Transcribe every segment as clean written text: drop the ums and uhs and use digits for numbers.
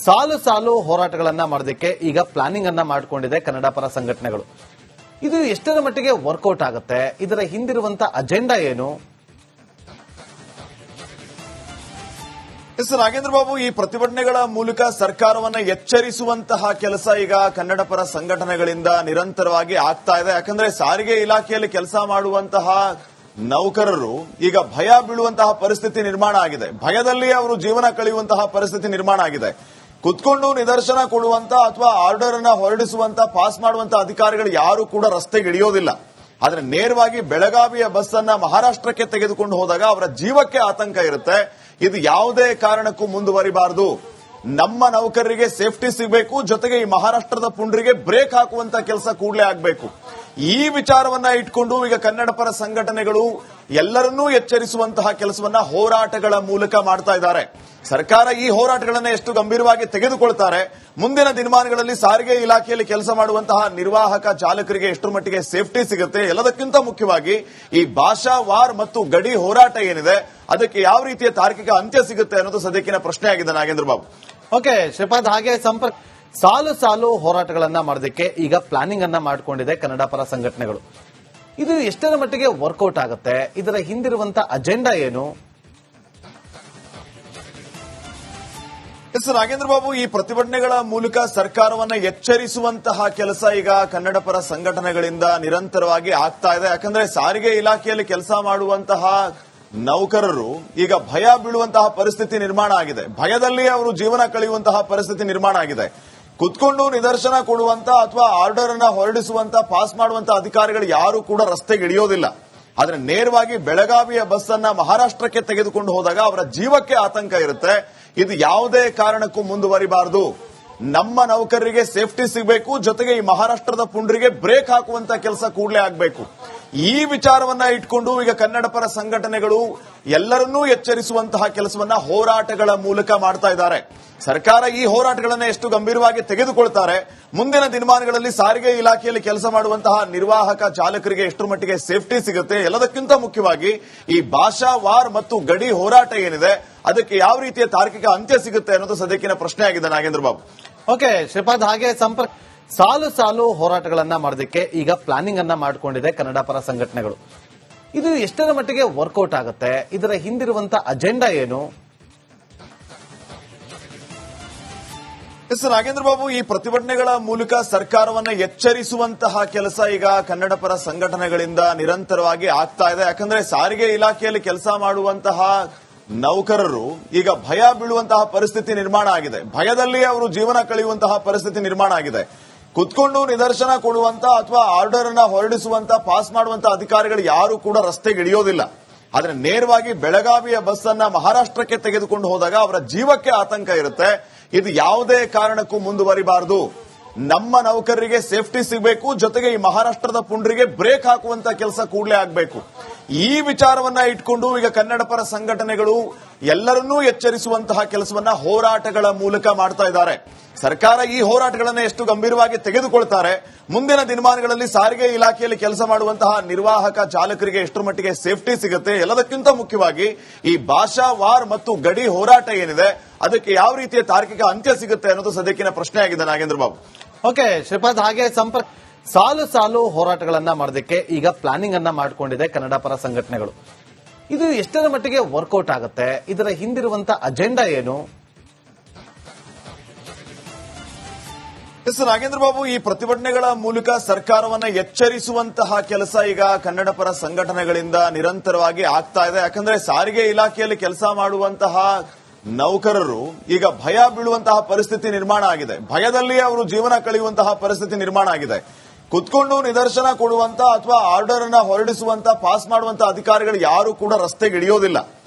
ಸಾಲು ಸಾಲು ಹೋರಾಟಗಳನ್ನ ಮಾಡೋದಕ್ಕೆ ಈಗ ಪ್ಲಾನಿಂಗ್ ಅನ್ನ ಮಾಡಿಕೊಂಡಿದೆ ಕನ್ನಡ ಪರ ಸಂಘಟನೆಗಳು. ಇದು ಎಷ್ಟರ ಮಟ್ಟಿಗೆ ವರ್ಕೌಟ್ ಆಗುತ್ತೆ, ಇದರ ಹಿಂದಿರುವಂತ ಅಜೆಂಡಾ ಏನು? ನಾಗೇಂದ್ರ ಬಾಬು, ಈ ಪ್ರತಿಭಟನೆಗಳ ಮೂಲಕ ಸರ್ಕಾರವನ್ನ ಎಚ್ಚರಿಸುವಂತಹ ಕೆಲಸ ಈಗ ಕನ್ನಡ ಪರ ಸಂಘಟನೆಗಳಿಂದ ನಿರಂತರವಾಗಿ ಆಗ್ತಾ ಇದೆ. ಯಾಕಂದ್ರೆ ಸಾರಿಗೆ ಇಲಾಖೆಯಲ್ಲಿ ಕೆಲಸ ಮಾಡುವಂತಹ ನೌಕರರು ಈಗ ಭಯ ಬೀಳುವಂತಹ ಪರಿಸ್ಥಿತಿ ನಿರ್ಮಾಣ ಆಗಿದೆ. ಭಯದಲ್ಲಿ ಅವರು ಜೀವನ ಕಳೆಯುವಂತಹ ಪರಿಸ್ಥಿತಿ ನಿರ್ಮಾಣ ಆಗಿದೆ. ಕುತ್ಕೊಂಡು ನಿದರ್ಶನ ಕೊಡುವಂತ ಅಥವಾ ಆರ್ಡರ್ ಅನ್ನ ಹೊರಡಿಸುವಂತ ಪಾಸ್ ಮಾಡುವಂತ ಅಧಿಕಾರಿಗಳು ಯಾರು ಕೂಡ ರಸ್ತೆಗೆ ಇಳಿಯೋದಿಲ್ಲ. ಆದ್ರೆ ನೇರವಾಗಿ ಬೆಳಗಾವಿಯ ಬಸ್ ಅನ್ನ ಮಹಾರಾಷ್ಟ್ರಕ್ಕೆ ತೆಗೆದುಕೊಂಡು ಹೋದಾಗ ಅವರ ಜೀವಕ್ಕೆ ಆತಂಕ ಇರುತ್ತೆ. ಇದು ಯಾವುದೇ ಕಾರಣಕ್ಕೂ ಮುಂದುವರಿಬಾರದು. ನಮ್ಮ ನೌಕರರಿಗೆ ಸೇಫ್ಟಿ ಸಿಗಬೇಕು, ಜೊತೆಗೆ ಈ ಮಹಾರಾಷ್ಟ್ರದ ಪುಂಡ್ರಿಗೆ ಬ್ರೇಕ್ ಹಾಕುವಂತ ಕೆಲಸ ಕೂಡಲೇ ಆಗಬೇಕು. ಈ ವಿಚಾರವನ್ನ ಇಟ್ಕೊಂಡು ಈಗ ಕನ್ನಡ ಪರ ಸಂಘಟನೆಗಳು ಎಲ್ಲರನ್ನೂ ಎಚ್ಚರಿಸುವಂತಹ ಕೆಲಸವನ್ನ ಹೋರಾಟಗಳ ಮೂಲಕ ಮಾಡ್ತಾ ಇದ್ದಾರೆ. ಸರ್ಕಾರ ಈ ಹೋರಾಟಗಳನ್ನ ಎಷ್ಟು ಗಂಭೀರವಾಗಿ ತೆಗೆದುಕೊಳ್ತಾರೆ, ಮುಂದಿನ ದಿನಮಾನಗಳಲ್ಲಿ ಸಾರಿಗೆ ಇಲಾಖೆಯಲ್ಲಿ ಕೆಲಸ ಮಾಡುವಂತಹ ನಿರ್ವಾಹಕ ಚಾಲಕರಿಗೆ ಎಷ್ಟರ ಮಟ್ಟಿಗೆ ಸೇಫ್ಟಿ ಸಿಗುತ್ತೆ, ಎಲ್ಲದಕ್ಕಿಂತ ಮುಖ್ಯವಾಗಿ ಈ ಭಾಷಾ ವಾರ್ ಮತ್ತು ಗಡಿ ಹೋರಾಟ ಏನಿದೆ ಅದಕ್ಕೆ ಯಾವ ರೀತಿಯ ತಾರ್ಕಿಕ ಅಂತ್ಯ ಸಿಗುತ್ತೆ ಅನ್ನೋದು ಸದ್ಯಕ್ಕಿನ ಪ್ರಶ್ನೆ ಆಗಿದೆ. ನಾಗೇಂದ್ರ ಬಾಬು. ಓಕೆ ಶ್ರೀಪಾದ್, ಹಾಗೆ ಸಾಲು ಸಾಲು ಹೋರಾಟಗಳನ್ನ ಮಾಡೋದಕ್ಕೆ ಈಗ ಪ್ಲಾನಿಂಗ್ ಅನ್ನ ಮಾಡಿಕೊಂಡಿದೆ ಕನ್ನಡ ಪರ ಸಂಘಟನೆಗಳು. ಇದು ಎಷ್ಟರ ಮಟ್ಟಿಗೆ ವರ್ಕೌಟ್ ಆಗುತ್ತೆ, ಇದರ ಹಿಂದಿರುವಂತ ಅಜೆಂಡಾ ಏನು? ನಾಗೇಂದ್ರ ಬಾಬು, ಈ ಪ್ರತಿಭಟನೆಗಳ ಮೂಲಕ ಸರ್ಕಾರವನ್ನ ಎಚ್ಚರಿಸುವಂತಹ ಕೆಲಸ ಈಗ ಕನ್ನಡ ಪರ ಸಂಘಟನೆಗಳಿಂದ ನಿರಂತರವಾಗಿ ಆಗ್ತಾ ಇದೆ. ಯಾಕಂದ್ರೆ ಸಾರಿಗೆ ಇಲಾಖೆಯಲ್ಲಿ ಕೆಲಸ ಮಾಡುವಂತಹ ನೌಕರರು ಈಗ ಭಯ ಬೀಳುವಂತಹ ಪರಿಸ್ಥಿತಿ ನಿರ್ಮಾಣ ಆಗಿದೆ. ಭಯದಲ್ಲಿ ಅವರು ಜೀವನ ಕಳೆಯುವಂತಹ ಪರಿಸ್ಥಿತಿ ನಿರ್ಮಾಣ ಆಗಿದೆ. ಕುತ್ಕೊಂಡು ನಿದರ್ಶನ ಕೊಡುವಂತ ಅಥವಾ ಆರ್ಡರ್ ಅನ್ನ ಹೊರಡಿಸುವಂತ ಪಾಸ್ ಮಾಡುವಂತ ಅಧಿಕಾರಿಗಳು ಯಾರು ಕೂಡ ರಸ್ತೆಗೆ ಇಳಿಯೋದಿಲ್ಲ. ಆದ್ರೆ ನೇರವಾಗಿ ಬೆಳಗಾವಿಯ ಬಸ್ ಅನ್ನ ಮಹಾರಾಷ್ಟ್ರಕ್ಕೆ ತೆಗೆದುಕೊಂಡು ಹೋದಾಗ ಅವರ ಜೀವಕ್ಕೆ ಆತಂಕ ಇರುತ್ತೆ. ಇದು ಯಾವುದೇ ಕಾರಣಕ್ಕೂ ಮುಂದುವರಿಬಾರದು. ನಮ್ಮ ನೌಕರರಿಗೆ ಸೇಫ್ಟಿ ಸಿಗಬೇಕು, ಜೊತೆಗೆ ಈ ಮಹಾರಾಷ್ಟ್ರದ ಪುಂಡ್ರಿಗೆ ಬ್ರೇಕ್ ಹಾಕುವಂತ ಕೆಲಸ ಕೂಡಲೇ ಆಗಬೇಕು. ಈ ವಿಚಾರವನ್ನ ಇಟ್ಕೊಂಡು ಈಗ ಕನ್ನಡ ಪರ ಸಂಘಟನೆಗಳು ಎಲ್ಲರನ್ನೂ ಎಚ್ಚರಿಸುವಂತಹ ಕೆಲಸವನ್ನ ಹೋರಾಟಗಳ ಮೂಲಕ ಮಾಡ್ತಾ ಇದ್ದಾರೆ. ಸರ್ಕಾರ ಈ ಹೋರಾಟಗಳನ್ನ ಎಷ್ಟು ಗಂಭೀರವಾಗಿ ತೆಗೆದುಕೊಳ್ತಾರೆ, ಮುಂದಿನ ದಿನಮಾನಗಳಲ್ಲಿ ಸಾರಿಗೆ ಇಲಾಖೆಯಲ್ಲಿ ಕೆಲಸ ಮಾಡುವಂತಹ ನಿರ್ವಾಹಕ ಚಾಲಕರಿಗೆ ಎಷ್ಟರ ಮಟ್ಟಿಗೆ ಸೇಫ್ಟಿ ಸಿಗುತ್ತೆ, ಎಲ್ಲದಕ್ಕಿಂತ ಮುಖ್ಯವಾಗಿ ಈ ಭಾಷಾ ವಾರ್ ಮತ್ತು ಗಡಿ ಹೋರಾಟ ಏನಿದೆ ಅದಕ್ಕೆ ಯಾವ ರೀತಿಯ ತಾರ್ಕಿಕ ಅಂತ್ಯ ಸಿಗುತ್ತೆ ಅನ್ನೋದು ಸದ್ಯಕ್ಕಿನ ಪ್ರಶ್ನೆ ಆಗಿದೆ. ನಾಗೇಂದ್ರ ಬಾಬು. ಓಕೆ ಶ್ರೀಪಾದ್, ಹಾಗೆ ಸಾಲು ಸಾಲು ಹೋರಾಟಗಳನ್ನ ಮಾಡೋದಕ್ಕೆ ಈಗ ಪ್ಲಾನಿಂಗ್ ಅನ್ನ ಮಾಡಿಕೊಂಡಿದೆ ಕನ್ನಡ ಪರ ಸಂಘಟನೆಗಳು. ಇದು ಎಷ್ಟರ ಮಟ್ಟಿಗೆ ವರ್ಕೌಟ್ ಆಗುತ್ತೆ, ಇದರ ಹಿಂದಿರುವಂತ ಅಜೆಂಡಾ ಏನು? ನಾಗೇಂದ್ರ ಬಾಬು, ಈ ಪ್ರತಿಭಟನೆಗಳ ಮೂಲಕ ಸರ್ಕಾರವನ್ನ ಎಚ್ಚರಿಸುವಂತಹ ಕೆಲಸ ಈಗ ಕನ್ನಡ ಪರ ಸಂಘಟನೆಗಳಿಂದ ನಿರಂತರವಾಗಿ ಆಗ್ತಾ ಇದೆ. ಯಾಕಂದ್ರೆ ಸಾರಿಗೆ ಇಲಾಖೆಯಲ್ಲಿ ಕೆಲಸ ಮಾಡುವಂತಹ ನೌಕರರು ಈಗ ಭಯ ಬೀಳುವಂತಹ ಪರಿಸ್ಥಿತಿ ನಿರ್ಮಾಣ ಆಗಿದೆ. ಭಯದಲ್ಲಿ ಅವರು ಜೀವನ ಕಳೆಯುವಂತಹ ಪರಿಸ್ಥಿತಿ ನಿರ್ಮಾಣ ಆಗಿದೆ. ಕುತ್ಕೊಂಡು ನಿದರ್ಶನ ಕೊಡುವಂತ ಅಥವಾ ಆರ್ಡರ್ ಅನ್ನ ಹೊರಡಿಸುವಂತ ಪಾಸ್ ಮಾಡುವಂತ ಅಧಿಕಾರಿಗಳು ಯಾರು ಕೂಡ ರಸ್ತೆಗೆ ಇಳಿಯೋದಿಲ್ಲ. ಆದ್ರೆ ನೇರವಾಗಿ ಬೆಳಗಾವಿಯ ಬಸ್ ಅನ್ನ ಮಹಾರಾಷ್ಟ್ರಕ್ಕೆ ತೆಗೆದುಕೊಂಡು ಹೋದಾಗ ಅವರ ಜೀವಕ್ಕೆ ಆತಂಕ ಇರುತ್ತೆ. ಇದು ಯಾವುದೇ ಕಾರಣಕ್ಕೂ ಮುಂದುವರಿಬಾರದು. ನಮ್ಮ ನೌಕರರಿಗೆ ಸೇಫ್ಟಿ ಸಿಗಬೇಕು, ಜೊತೆಗೆ ಈ ಮಹಾರಾಷ್ಟ್ರದ ಪುಂಡ್ರಿಗೆ ಬ್ರೇಕ್ ಹಾಕುವಂತ ಕೆಲಸ ಕೂಡಲೇ ಆಗಬೇಕು. ಈ ವಿಚಾರವನ್ನ ಇಟ್ಕೊಂಡು ಈಗ ಕನ್ನಡ ಪರ ಸಂಘಟನೆಗಳು ಎಲ್ಲರನ್ನೂ ಎಚ್ಚರಿಸುವಂತಹ ಕೆಲಸವನ್ನ ಹೋರಾಟಗಳ ಮೂಲಕ ಮಾಡ್ತಾ ಇದ್ದಾರೆ. ಸರ್ಕಾರ ಈ ಹೋರಾಟಗಳನ್ನ ಎಷ್ಟು ಗಂಭೀರವಾಗಿ ತೆಗೆದುಕೊಳ್ತಾರೆ, ಮುಂದಿನ ದಿನಮಾನಗಳಲ್ಲಿ ಸಾರಿಗೆ ಇಲಾಖೆಯಲ್ಲಿ ಕೆಲಸ ಮಾಡುವಂತಹ ನಿರ್ವಾಹಕ ಚಾಲಕರಿಗೆ ಎಷ್ಟರ ಮಟ್ಟಿಗೆ ಸೇಫ್ಟಿ ಸಿಗುತ್ತೆ, ಎಲ್ಲದಕ್ಕಿಂತ ಮುಖ್ಯವಾಗಿ ಈ ಭಾಷಾ ವಾರ್ ಮತ್ತು ಗಡಿ ಹೋರಾಟ ಏನಿದೆ ಅದಕ್ಕೆ ಯಾವ ರೀತಿಯ ತಾರ್ಕಿಕ ಅಂತ್ಯ ಸಿಗುತ್ತೆ ಅನ್ನೋದು ಸದ್ಯಕ್ಕಿನ ಪ್ರಶ್ನೆ ಆಗಿದೆ. ನಾಗೇಂದ್ರ ಬಾಬು. ಓಕೆ ಶ್ರೀಪಾದ್, ಹಾಗೆ ಸಾಲು ಸಾಲು ಹೋರಾಟಗಳನ್ನ ಮಾಡೋದಕ್ಕೆ ಈಗ ಪ್ಲಾನಿಂಗ್ ಅನ್ನ ಮಾಡಿಕೊಂಡಿದೆ ಕನ್ನಡ ಪರ ಸಂಘಟನೆಗಳು. ಇದು ಎಷ್ಟರ ಮಟ್ಟಿಗೆ ವರ್ಕೌಟ್ ಆಗುತ್ತೆ, ಇದರ ಹಿಂದಿರುವಂತ ಅಜೆಂಡಾ ಏನು? ನಾಗೇಂದ್ರ ಬಾಬು, ಈ ಪ್ರತಿಭಟನೆಗಳ ಮೂಲಕ ಸರ್ಕಾರವನ್ನ ಎಚ್ಚರಿಸುವಂತಹ ಕೆಲಸ ಈಗ ಕನ್ನಡ ಪರ ಸಂಘಟನೆಗಳಿಂದ ನಿರಂತರವಾಗಿ ಆಗ್ತಾ ಇದೆ. ಯಾಕಂದ್ರೆ ಸಾರಿಗೆ ಇಲಾಖೆಯಲ್ಲಿ ಕೆಲಸ ಮಾಡುವಂತಹ ನೌಕರರು ಈಗ ಭಯ ಬೀಳುವಂತಹ ಪರಿಸ್ಥಿತಿ ನಿರ್ಮಾಣ ಆಗಿದೆ. ಭಯದಲ್ಲಿ ಅವರು ಜೀವನ ಕಳೆಯುವಂತಹ ಪರಿಸ್ಥಿತಿ ನಿರ್ಮಾಣ ಆಗಿದೆ. ಕುತ್ಕೊಂಡು ನಿದರ್ಶನ ಕೊಡುವಂತ ಅಥವಾ ಆರ್ಡರ್ ಅನ್ನ ಹೊರಡಿಸುವಂತ ಪಾಸ್ ಮಾಡುವಂತ ಅಧಿಕಾರಿಗಳು ಯಾರು ಕೂಡ ರಸ್ತೆಗೆ ಇಳಿಯೋದಿಲ್ಲ.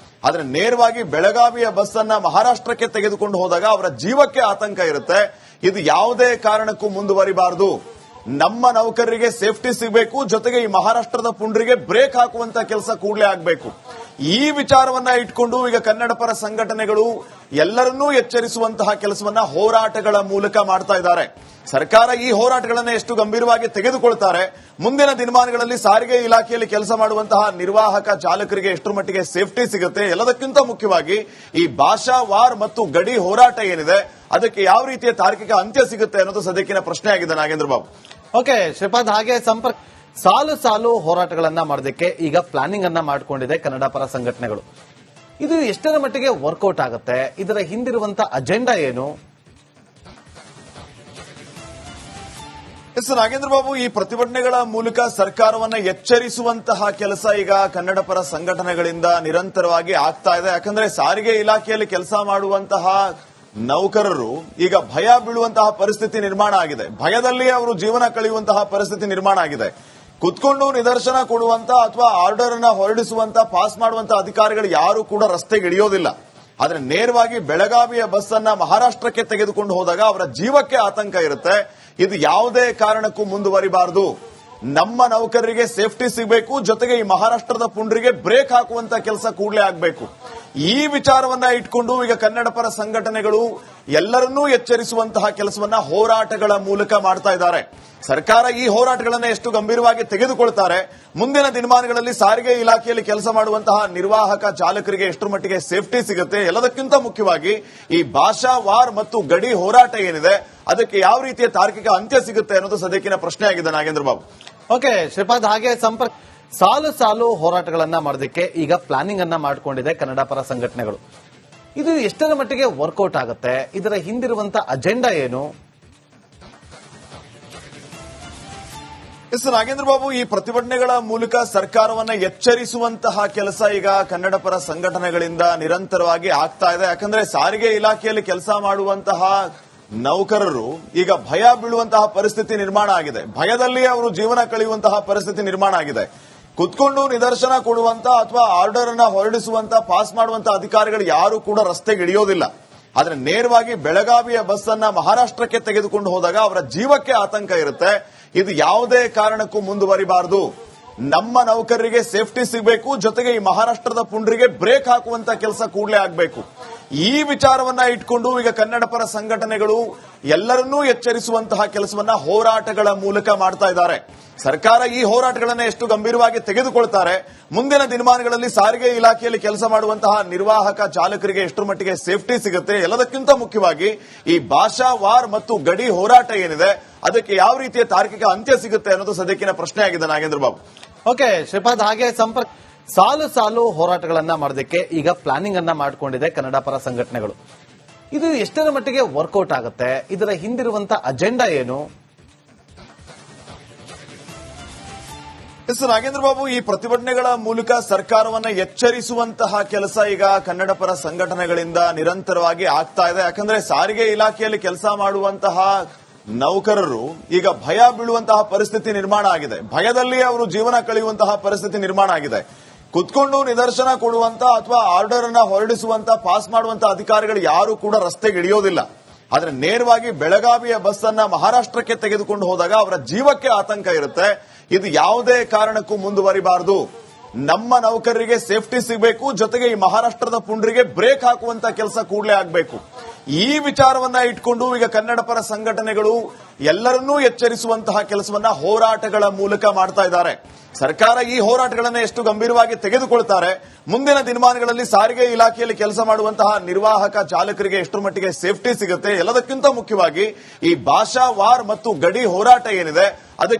ಆದ್ರೆ ನೇರವಾಗಿ ಬೆಳಗಾವಿಯ ಬಸ್ ಅನ್ನ ಮಹಾರಾಷ್ಟ್ರಕ್ಕೆ ತೆಗೆದುಕೊಂಡು ಹೋದಾಗ ಅವರ ಜೀವಕ್ಕೆ ಆತಂಕ ಇರುತ್ತೆ. ಇದು ಯಾವುದೇ ಕಾರಣಕ್ಕೂ ಮುಂದುವರಿಬಾರದು. ನಮ್ಮ ನೌಕರರಿಗೆ ಸೇಫ್ಟಿ ಸಿಗಬೇಕು, ಜೊತೆಗೆ ಈ ಮಹಾರಾಷ್ಟ್ರದ ಪುಂಡ್ರಿಗೆ ಬ್ರೇಕ್ ಹಾಕುವಂತ ಕೆಲಸ ಕೂಡಲೇ ಆಗಬೇಕು. ಈ ವಿಚಾರವನ್ನ ಇಟ್ಕೊಂಡು ಈಗ ಕನ್ನಡ ಪರ ಸಂಘಟನೆಗಳು ಎಲ್ಲರನ್ನೂ ಎಚ್ಚರಿಸುವಂತಹ ಕೆಲಸವನ್ನ ಹೋರಾಟಗಳ ಮೂಲಕ ಮಾಡ್ತಾ ಇದ್ದಾರೆ. ಸರ್ಕಾರ ಈ ಹೋರಾಟಗಳನ್ನ ಎಷ್ಟು ಗಂಭೀರವಾಗಿ ತೆಗೆದುಕೊಳ್ತಾರೆ, ಮುಂದಿನ ದಿನಮಾನಗಳಲ್ಲಿ ಸಾರಿಗೆ ಇಲಾಖೆಯಲ್ಲಿ ಕೆಲಸ ಮಾಡುವಂತಹ ನಿರ್ವಾಹಕ ಚಾಲಕರಿಗೆ ಎಷ್ಟರ ಮಟ್ಟಿಗೆ ಸೇಫ್ಟಿ ಸಿಗುತ್ತೆ, ಎಲ್ಲದಕ್ಕಿಂತ ಮುಖ್ಯವಾಗಿ ಈ ಭಾಷಾ ವಾರ್ ಮತ್ತು ಗಡಿ ಹೋರಾಟ ಏನಿದೆ ಅದಕ್ಕೆ ಯಾವ ರೀತಿಯ ತಾರ್ಕಿಕ ಅಂತ್ಯ ಸಿಗುತ್ತೆ ಅನ್ನೋದು ಸದ್ಯಕ್ಕಿನ ಪ್ರಶ್ನೆ ಆಗಿದೆ. ನಾಗೇಂದ್ರ ಬಾಬು. ಓಕೆ ಶ್ರೀಪಾದ್, ಹಾಗೆ ಸಾಲು ಸಾಲು ಹೋರಾಟಗಳನ್ನ ಮಾಡೋದಕ್ಕೆ ಈಗ ಪ್ಲಾನಿಂಗ್ ಅನ್ನ ಮಾಡಿಕೊಂಡಿದೆ ಕನ್ನಡ ಪರ ಸಂಘಟನೆಗಳು. ಇದು ಎಷ್ಟರ ಮಟ್ಟಿಗೆ ವರ್ಕೌಟ್ ಆಗುತ್ತೆ, ಇದರ ಹಿಂದಿರುವಂತ ಅಜೆಂಡಾ ಏನು? ಎಸ್ ನಾಗೇಂದ್ರ ಬಾಬು, ಈ ಪ್ರತಿಭಟನೆಗಳ ಮೂಲಕ ಸರ್ಕಾರವನ್ನ ಎಚ್ಚರಿಸುವಂತಹ ಕೆಲಸ ಈಗ ಕನ್ನಡ ಪರ ಸಂಘಟನೆಗಳಿಂದ ನಿರಂತರವಾಗಿ ಆಗ್ತಾ ಇದೆ. ಯಾಕಂದ್ರೆ ಸಾರಿಗೆ ಇಲಾಖೆಯಲ್ಲಿ ಕೆಲಸ ಮಾಡುವಂತಹ ನೌಕರರು ಈಗ ಭಯ ಬೀಳುವಂತಹ ಪರಿಸ್ಥಿತಿ ನಿರ್ಮಾಣ ಆಗಿದೆ. ಭಯದಲ್ಲಿ ಅವರು ಜೀವನ ಕಳೆಯುವಂತಹ ಪರಿಸ್ಥಿತಿ ನಿರ್ಮಾಣ ಆಗಿದೆ. ಕುತ್ಕೊಂಡು ನಿದರ್ಶನ ಕೊಡುವಂತ ಅಥವಾ ಆರ್ಡರ್ ಅನ್ನ ಹೊರಡಿಸುವಂತ ಪಾಸ್ ಮಾಡುವಂತ ಅಧಿಕಾರಿಗಳು ಯಾರು ಕೂಡ ರಸ್ತೆಗೆ ಇಳಿಯೋದಿಲ್ಲ. ಆದ್ರೆ ನೇರವಾಗಿ ಬೆಳಗಾವಿಯ ಬಸ್ ಅನ್ನ ಮಹಾರಾಷ್ಟ್ರಕ್ಕೆ ತೆಗೆದುಕೊಂಡು ಹೋದಾಗ ಅವರ ಜೀವಕ್ಕೆ ಆತಂಕ ಇರುತ್ತೆ. ಇದು ಯಾವುದೇ ಕಾರಣಕ್ಕೂ ಮುಂದುವರಿಬಾರದು. ನಮ್ಮ ನೌಕರರಿಗೆ ಸೇಫ್ಟಿ ಸಿಗಬೇಕು, ಜೊತೆಗೆ ಈ ಮಹಾರಾಷ್ಟ್ರದ ಪುಂಡ್ರಿಗೆ ಬ್ರೇಕ್ ಹಾಕುವಂತ ಕೆಲಸ ಕೂಡಲೇ ಆಗಬೇಕು. ಈ ವಿಚಾರವನ್ನ ಇಟ್ಕೊಂಡು ಈಗ ಕನ್ನಡ ಪರ ಸಂಘಟನೆಗಳು ಎಲ್ಲರನ್ನೂ ಎಚ್ಚರಿಸುವಂತಹ ಕೆಲಸವನ್ನ ಹೋರಾಟಗಳ ಮೂಲಕ ಮಾಡ್ತಾ ಇದ್ದಾರೆ. ಸರ್ಕಾರ ಈ ಹೋರಾಟಗಳನ್ನ ಎಷ್ಟು ಗಂಭೀರವಾಗಿ ತೆಗೆದುಕೊಳ್ತಾರೆ, ಮುಂದಿನ ದಿನಮಾನಗಳಲ್ಲಿ ಸಾರಿಗೆ ಇಲಾಖೆಯಲ್ಲಿ ಕೆಲಸ ಮಾಡುವಂತಹ ನಿರ್ವಾಹಕ ಚಾಲಕರಿಗೆ ಎಷ್ಟರ ಮಟ್ಟಿಗೆ ಸೇಫ್ಟಿ ಸಿಗುತ್ತೆ, ಎಲ್ಲದಕ್ಕಿಂತ ಮುಖ್ಯವಾಗಿ ಈ ಭಾಷಾ ವಾರ್ ಮತ್ತು ಗಡಿ ಹೋರಾಟ ಏನಿದೆ ಅದಕ್ಕೆ ಯಾವ ರೀತಿಯ ತಾರ್ಕಿಕ ಅಂತ್ಯ ಸಿಗುತ್ತೆ ಅನ್ನೋದು ಸದ್ಯಕ್ಕಿನ ಪ್ರಶ್ನೆ ಆಗಿದೆ. ನಾಗೇಂದ್ರ ಬಾಬು. ಓಕೆ ಶ್ರೀಪಾದ್, ಹಾಗೆ ಸಾಲು ಸಾಲು ಹೋರಾಟಗಳನ್ನ ಮಾಡೋದಕ್ಕೆ ಈಗ ಪ್ಲಾನಿಂಗ್ ಅನ್ನ ಮಾಡಿಕೊಂಡಿದೆ ಕನ್ನಡ ಪರ ಸಂಘಟನೆಗಳು. ಇದು ಎಷ್ಟರ ಮಟ್ಟಿಗೆ ವರ್ಕೌಟ್ ಆಗುತ್ತೆ, ಇದರ ಹಿಂದಿರುವಂತ ಅಜೆಂಡಾ ಏನು? ಎಸ್ ನಾಗೇಂದ್ರ ಬಾಬು, ಈ ಪ್ರತಿಭಟನೆಗಳ ಮೂಲಕ ಸರ್ಕಾರವನ್ನ ಎಚ್ಚರಿಸುವಂತಹ ಕೆಲಸ ಈಗ ಕನ್ನಡ ಪರ ಸಂಘಟನೆಗಳಿಂದ ನಿರಂತರವಾಗಿ ಆಗ್ತಾ ಇದೆ. ಯಾಕಂದ್ರೆ ಸಾರಿಗೆ ಇಲಾಖೆಯಲ್ಲಿ ಕೆಲಸ ಮಾಡುವಂತಹ ನೌಕರರು ಈಗ ಭಯ ಬೀಳುವಂತಹ ಪರಿಸ್ಥಿತಿ ನಿರ್ಮಾಣ ಆಗಿದೆ. ಭಯದಲ್ಲಿ ಅವರು ಜೀವನ ಕಳೆಯುವಂತಹ ಪರಿಸ್ಥಿತಿ ನಿರ್ಮಾಣ ಆಗಿದೆ. ಕುತ್ಕೊಂಡು ನಿದರ್ಶನ ಕೊಡುವಂತ ಅಥವಾ ಆರ್ಡರ್ ಅನ್ನ ಹೊರಡಿಸುವಂತ ಪಾಸ್ ಮಾಡುವಂತ ಅಧಿಕಾರಿಗಳು ಯಾರು ಕೂಡ ರಸ್ತೆಗೆ ಇಳಿಯೋದಿಲ್ಲ. ಆದ್ರೆ ನೇರವಾಗಿ ಬೆಳಗಾವಿಯ ಬಸ್ ಅನ್ನ ಮಹಾರಾಷ್ಟ್ರಕ್ಕೆ ತೆಗೆದುಕೊಂಡು ಹೋದಾಗ ಅವರ ಜೀವಕ್ಕೆ ಆತಂಕ ಇರುತ್ತೆ. ಇದು ಯಾವುದೇ ಕಾರಣಕ್ಕೂ ಮುಂದುವರಿಬಾರದು. ನಮ್ಮ ನೌಕರರಿಗೆ ಸೇಫ್ಟಿ ಸಿಗಬೇಕು, ಜೊತೆಗೆ ಈ ಮಹಾರಾಷ್ಟ್ರದ ಪುಂಡ್ರಿಗೆ ಬ್ರೇಕ್ ಹಾಕುವಂತ ಕೆಲಸ ಕೂಡಲೇ ಆಗಬೇಕು. ಈ ವಿಚಾರವನ್ನ ಇಟ್ಕೊಂಡು ಈಗ ಕನ್ನಡ ಪರ ಸಂಘಟನೆಗಳು ಎಲ್ಲರನ್ನೂ ಎಚ್ಚರಿಸುವಂತಹ ಕೆಲಸವನ್ನ ಹೋರಾಟಗಳ ಮೂಲಕ ಮಾಡ್ತಾ ಇದ್ದಾರೆ. ಸರ್ಕಾರ ಈ ಹೋರಾಟಗಳನ್ನ ಎಷ್ಟು ಗಂಭೀರವಾಗಿ ತೆಗೆದುಕೊಳ್ತಾರೆ, ಮುಂದಿನ ದಿನಮಾನಗಳಲ್ಲಿ ಸಾರಿಗೆ ಇಲಾಖೆಯಲ್ಲಿ ಕೆಲಸ ಮಾಡುವಂತಹ ನಿರ್ವಾಹಕ ಚಾಲಕರಿಗೆ ಎಷ್ಟರ ಮಟ್ಟಿಗೆ ಸೇಫ್ಟಿ ಸಿಗುತ್ತೆ, ಎಲ್ಲದಕ್ಕಿಂತ ಮುಖ್ಯವಾಗಿ ಈ ಭಾಷಾ ವಾರ್ ಮತ್ತು ಗಡಿ ಹೋರಾಟ ಏನಿದೆ ಅದಕ್ಕೆ ಯಾವ ರೀತಿಯ ತಾರ್ಕಿಕ ಅಂತ್ಯ ಸಿಗುತ್ತೆ ಅನ್ನೋದು ಸದ್ಯಕ್ಕಿನ ಪ್ರಶ್ನೆ ಆಗಿದೆ. ನಾಗೇಂದ್ರ ಬಾಬು. ಓಕೆ ಶ್ರೀಪಾದ್, ಹಾಗೆ ಸಾಲು ಸಾಲು ಹೋರಾಟಗಳನ್ನ ಮಾಡೋದಕ್ಕೆ ಈಗ ಪ್ಲಾನಿಂಗ್ ಅನ್ನ ಮಾಡಿಕೊಂಡಿದೆ ಕನ್ನಡ ಪರ ಸಂಘಟನೆಗಳು. ಇದು ಎಷ್ಟರ ಮಟ್ಟಿಗೆ ವರ್ಕೌಟ್ ಆಗುತ್ತೆ, ಇದರ ಹಿಂದಿರುವಂತ ಅಜೆಂಡಾ ಏನು? ಎಸ್ ನಾಗೇಂದ್ರ ಬಾಬು, ಈ ಪ್ರತಿಭಟನೆಗಳ ಮೂಲಕ ಸರ್ಕಾರವನ್ನ ಎಚ್ಚರಿಸುವಂತಹ ಕೆಲಸ ಈಗ ಕನ್ನಡ ಪರ ಸಂಘಟನೆಗಳಿಂದ ನಿರಂತರವಾಗಿ ಆಗ್ತಾ ಇದೆ. ಯಾಕಂದ್ರೆ ಸಾರಿಗೆ ಇಲಾಖೆಯಲ್ಲಿ ಕೆಲಸ ಮಾಡುವಂತಹ ನೌಕರರು ಈಗ ಭಯ ಬೀಳುವಂತಹ ಪರಿಸ್ಥಿತಿ ನಿರ್ಮಾಣ ಆಗಿದೆ. ಭಯದಲ್ಲಿ ಅವರು ಜೀವನ ಕಳೆಯುವಂತಹ ಪರಿಸ್ಥಿತಿ ನಿರ್ಮಾಣ ಆಗಿದೆ. ಕುತ್ಕೊಂಡು ನಿದರ್ಶನ ಕೊಡುವಂತ ಅಥವಾ ಆರ್ಡರ್ ಅನ್ನ ಹೊರಡಿಸುವಂತ ಪಾಸ್ ಮಾಡುವಂತ ಅಧಿಕಾರಿಗಳು ಯಾರು ಕೂಡ ರಸ್ತೆಗೆ ಇಳಿಯೋದಿಲ್ಲ. ಆದ್ರೆ ನೇರವಾಗಿ ಬೆಳಗಾವಿಯ ಬಸ್ ಅನ್ನ ಮಹಾರಾಷ್ಟ್ರಕ್ಕೆ ತೆಗೆದುಕೊಂಡು ಹೋದಾಗ ಅವರ ಜೀವಕ್ಕೆ ಆತಂಕ ಇರುತ್ತೆ. ಇದು ಯಾವುದೇ ಕಾರಣಕ್ಕೂ ಮುಂದುವರಿಬಾರದು. ನಮ್ಮ ನೌಕರರಿಗೆ ಸೇಫ್ಟಿ ಸಿಗಬೇಕು, ಜೊತೆಗೆ ಈ ಮಹಾರಾಷ್ಟ್ರದ ಪುಂಡ್ರಿಗೆ ಬ್ರೇಕ್ ಹಾಕುವಂತ ಕೆಲಸ ಕೂಡಲೇ ಆಗಬೇಕು. ಈ ವಿಚಾರವನ್ನ ಇಟ್ಕೊಂಡು ಈಗ ಕನ್ನಡ ಪರ ಸಂಘಟನೆಗಳು ಎಲ್ಲರನ್ನೂ ಎಚ್ಚರಿಸುವಂತಹ ಕೆಲಸವನ್ನ ಹೋರಾಟಗಳ ಮೂಲಕ ಮಾಡ್ತಾ ಇದ್ದಾರೆ. ಸರ್ಕಾರ ಈ ಹೋರಾಟಗಳನ್ನ ಎಷ್ಟು ಗಂಭೀರವಾಗಿ ತೆಗೆದುಕೊಳ್ತಾರೆ, ಮುಂದಿನ ದಿನಮಾನಗಳಲ್ಲಿ ಸಾರಿಗೆ ಇಲಾಖೆಯಲ್ಲಿ ಕೆಲಸ ಮಾಡುವಂತಹ ನಿರ್ವಾಹಕ ಚಾಲಕರಿಗೆ ಎಷ್ಟರ ಮಟ್ಟಿಗೆ ಸೇಫ್ಟಿ ಸಿಗುತ್ತೆ, ಎಲ್ಲದಕ್ಕಿಂತ ಮುಖ್ಯವಾಗಿ ಈ ಭಾಷಾ ವಾರ್ ಮತ್ತು ಗಡಿ ಹೋರಾಟ ಏನಿದೆ ಅದಕ್ಕೆ